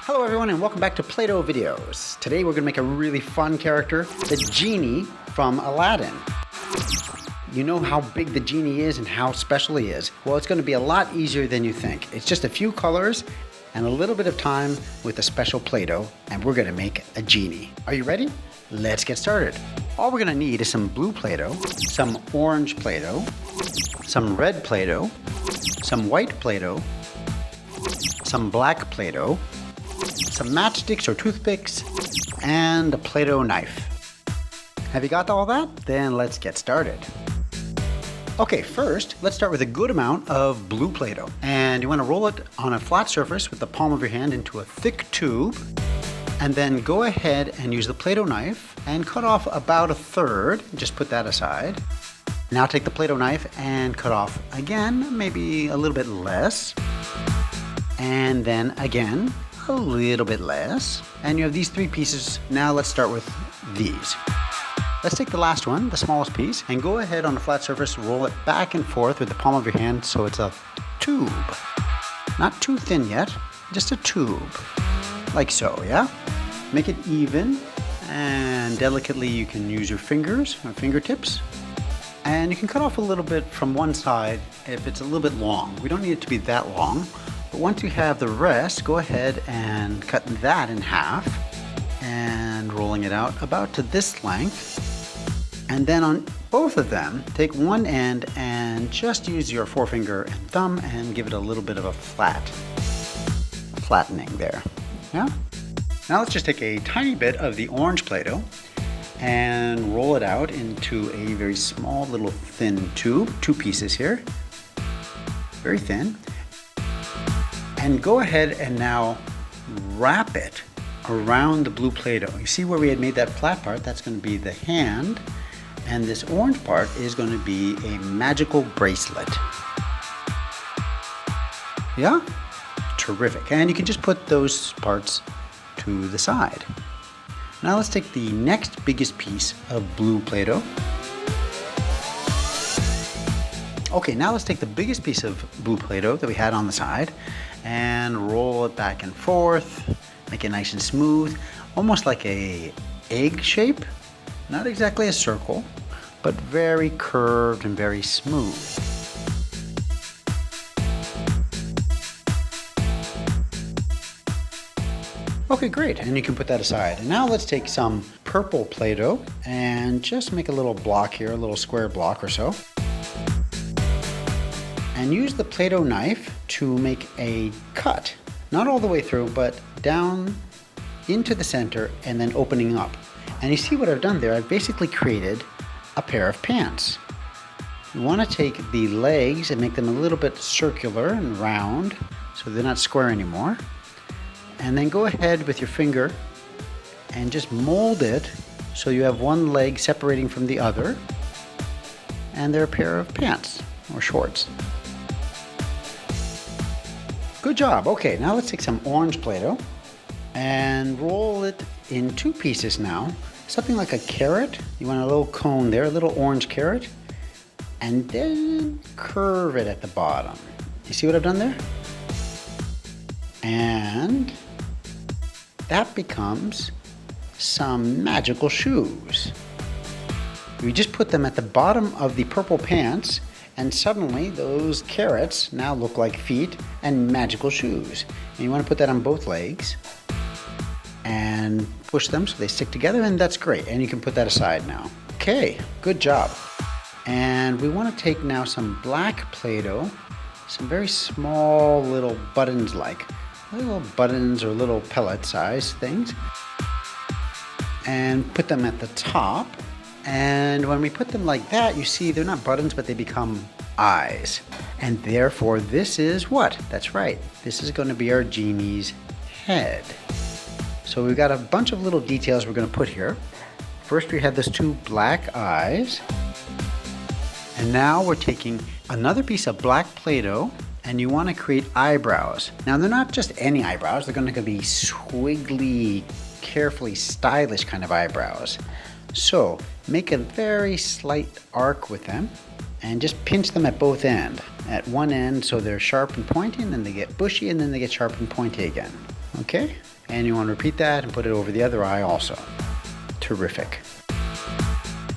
Hello everyone and welcome back to Play-Doh videos. Today we're going to make a really fun character, the Genie from Aladdin. You know how big the Genie is and how special he is. Well, it's going to be a lot easier than you think. It's just a few colors and a little bit of time with a special Play-Doh and we're going to make a Genie. Are you ready? Let's get started. All we're going to need is some blue Play-Doh, some orange Play-Doh, some red Play-Doh, some white Play-Doh, some black Play-Doh, some matchsticks or toothpicks, and a Play-Doh knife. Have you got all that? Then let's get started. Okay, first, let's start with a good amount of blue Play-Doh. And you want to roll it on a flat surface with the palm of your hand into a thick tube. And then go ahead and use the Play-Doh knife and cut off about a third. Just put that aside. Now take the Play-Doh knife and cut off again, maybe a little bit less. And then again, a little bit less. And you have these three pieces. Now let's start with these. Let's take the last one, the smallest piece, and go ahead on a flat surface, roll it back and forth with the palm of your hand so it's a tube. Not too thin yet, just a tube. Like so, yeah? Make it even, and delicately you can use your fingers or fingertips. And you can cut off a little bit from one side if it's a little bit long. We don't need it to be that long. But once you have the rest, go ahead and cut that in half and rolling it out about to this length. And then on both of them, take one end and just use your forefinger and thumb and give it a little bit of a flattening there. Yeah? Now let's just take a tiny bit of the orange Play-Doh and roll it out into a very small little thin tube, two pieces here, very thin. And go ahead and now wrap it around the blue Play-Doh. You see where we had made that flat part? That's going to be the hand. And this orange part is going to be a magical bracelet. Yeah? Terrific. And you can just put those parts to the side. Now let's take the next biggest piece of blue Play-Doh. Okay, now let's take the biggest piece of blue Play-Doh that we had on the side and roll it back and forth, make it nice and smooth, almost like a egg shape. Not exactly a circle, but very curved and very smooth. Okay, great, and you can put that aside. And now let's take some purple Play-Doh and just make a little block here, a little square block or so. And use the Play-Doh knife to make a cut, not all the way through, but down into the center and then opening up. And you see what I've done there? I've basically created a pair of pants. You want to take the legs and make them a little bit circular and round so they're not square anymore. And then go ahead with your finger and just mold it so you have one leg separating from the other. And they're a pair of pants or shorts. Good job. Okay, now let's take some orange Play-Doh and roll it in two pieces now. Something like a carrot. You want a little cone there, a little orange carrot. And then curve it at the bottom. You see what I've done there? And that becomes some magical shoes. We just put them at the bottom of the purple pants and suddenly those carrots now look like feet and magical shoes. And you want to put that on both legs and push them so they stick together, and that's great. And you can put that aside now. Okay, good job. And we want to take now some black Play-Doh, some very small little buttons like, little buttons or little pellet size things, and put them at the top. And when we put them like that, you see they're not buttons, but they become eyes. And therefore this is what? That's right. This is going to be our Genie's head. So we've got a bunch of little details we're going to put here. First we have those two black eyes. And now we're taking another piece of black Play-Doh and you want to create eyebrows. Now they're not just any eyebrows. They're going to be squiggly, carefully stylish kind of eyebrows. So make a very slight arc with them and just pinch them at both ends. At one end so they're sharp and pointy, and then they get bushy, and then they get sharp and pointy again. Okay, and you want to repeat that and put it over the other eye also. Terrific.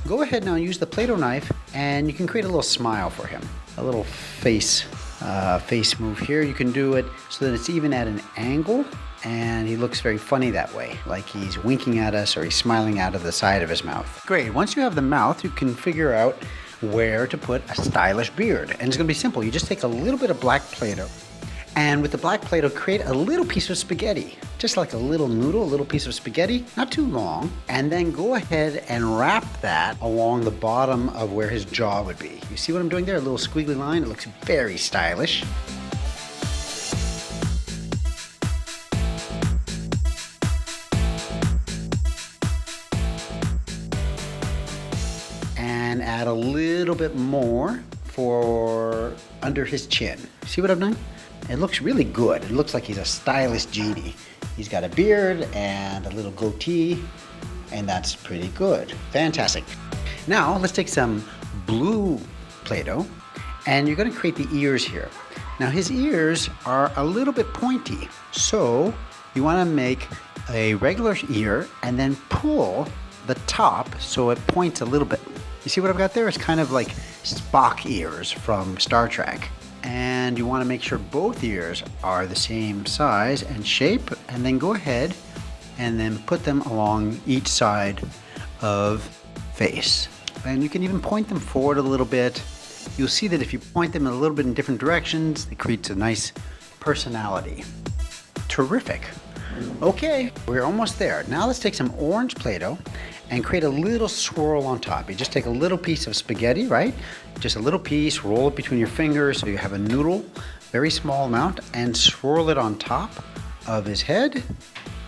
Go ahead now and use the Play-Doh knife and you can create a little smile for him. A little face move here. You can do it so that it's even at an angle and he looks very funny that way, like he's winking at us or he's smiling out of the side of his mouth. Great, once you have the mouth, you can figure out where to put a stylish beard. And it's gonna be simple. You just take a little bit of black Play-Doh and with the black Play-Doh, create a little piece of spaghetti. Just like a little noodle, a little piece of spaghetti, not too long. And then go ahead and wrap that along the bottom of where his jaw would be. You see what I'm doing there? A little squiggly line. It looks very stylish. And add a little bit more for under his chin. See what I've done? It looks really good. It looks like he's a stylish genie. He's got a beard and a little goatee, and that's pretty good. Fantastic. Now let's take some blue Play-Doh, and you're gonna create the ears here. Now his ears are a little bit pointy, so you wanna make a regular ear and then pull the top so it points a little bit. You see what I've got there? It's kind of like Spock ears from Star Trek. And you want to make sure both ears are the same size and shape, and then go ahead and then put them along each side of face. And you can even point them forward a little bit. You'll see that if you point them a little bit in different directions, it creates a nice personality. Terrific. Okay, we're almost there. Now let's take some orange Play-Doh and create a little swirl on top. You just take a little piece of spaghetti, right? Just a little piece, roll it between your fingers so you have a noodle, very small amount, and swirl it on top of his head,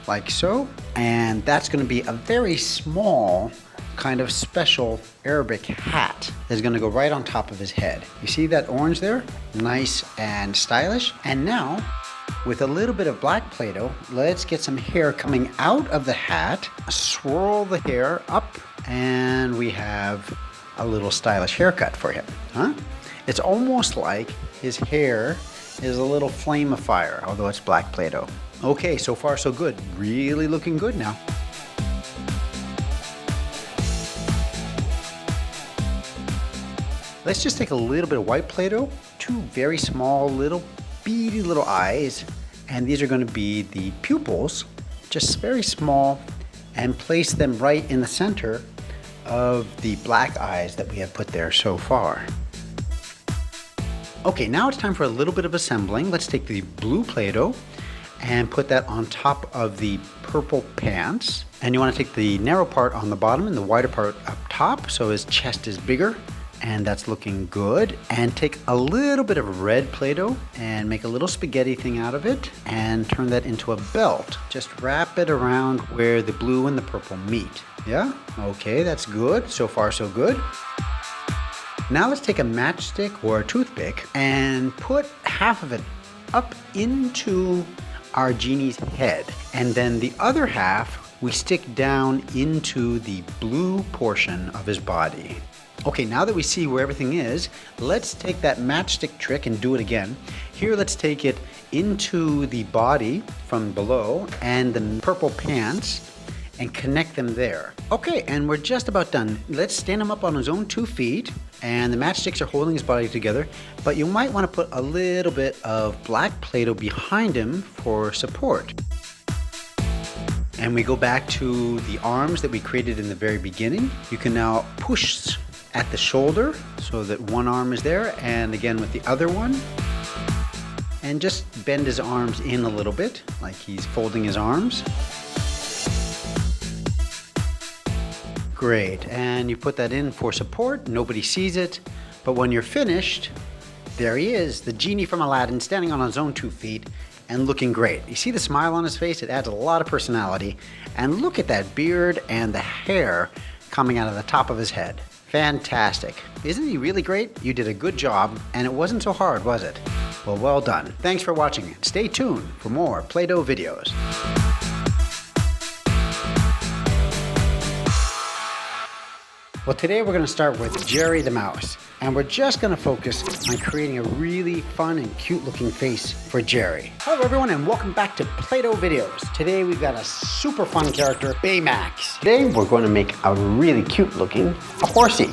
like so. And that's gonna be a very small, kind of special Arabic hat that's gonna go right on top of his head. You see that orange there? Nice and stylish. And now, with a little bit of black Play-Doh, let's get some hair coming out of the hat, swirl the hair up, and we have a little stylish haircut for him, huh? It's almost like his hair is a little flame of fire, although it's black Play-Doh. Okay, so far so good. Really looking good now. Let's just take a little bit of white Play-Doh, two very small little beady little eyes, and these are going to be the pupils, just very small, and place them right in the center of the black eyes that we have put there so far. Okay, now it's time for a little bit of assembling. Let's take the blue Play-Doh and put that on top of the purple pants. And you want to take the narrow part on the bottom and the wider part up top so his chest is bigger. And that's looking good. And take a little bit of red Play-Doh and make a little spaghetti thing out of it and turn that into a belt. Just wrap it around where the blue and the purple meet. Yeah? Okay, that's good. So far, so good. Now let's take a matchstick or a toothpick and put half of it up into our genie's head. And then the other half we stick down into the blue portion of his body. Okay, now that we see where everything is, let's take that matchstick trick and do it again. Here, let's take it into the body from below and the purple pants and connect them there. Okay, and we're just about done. Let's stand him up on his own 2 feet, and the matchsticks are holding his body together, but you might want to put a little bit of black Play-Doh behind him for support. And we go back to the arms that we created in the very beginning. You can now push at the shoulder so that one arm is there, and again with the other one. And just bend his arms in a little bit, like he's folding his arms. Great, and you put that in for support. Nobody sees it, but when you're finished, there he is, the genie from Aladdin, standing on his own 2 feet and looking great. You see the smile on his face? It adds a lot of personality. And look at that beard and the hair coming out of the top of his head. Fantastic. Isn't he really great? You did a good job, and it wasn't so hard, was it? Well, well done. Thanks for watching. Stay tuned for more Play-Doh videos. Well, today we're gonna start with Jerry the Mouse, and we're just gonna focus on creating a really fun and cute looking face for Jerry. Hello everyone, and welcome back to Play-Doh Videos. Today we've got a super fun character, Baymax. Today we're going to make a really cute looking horsey.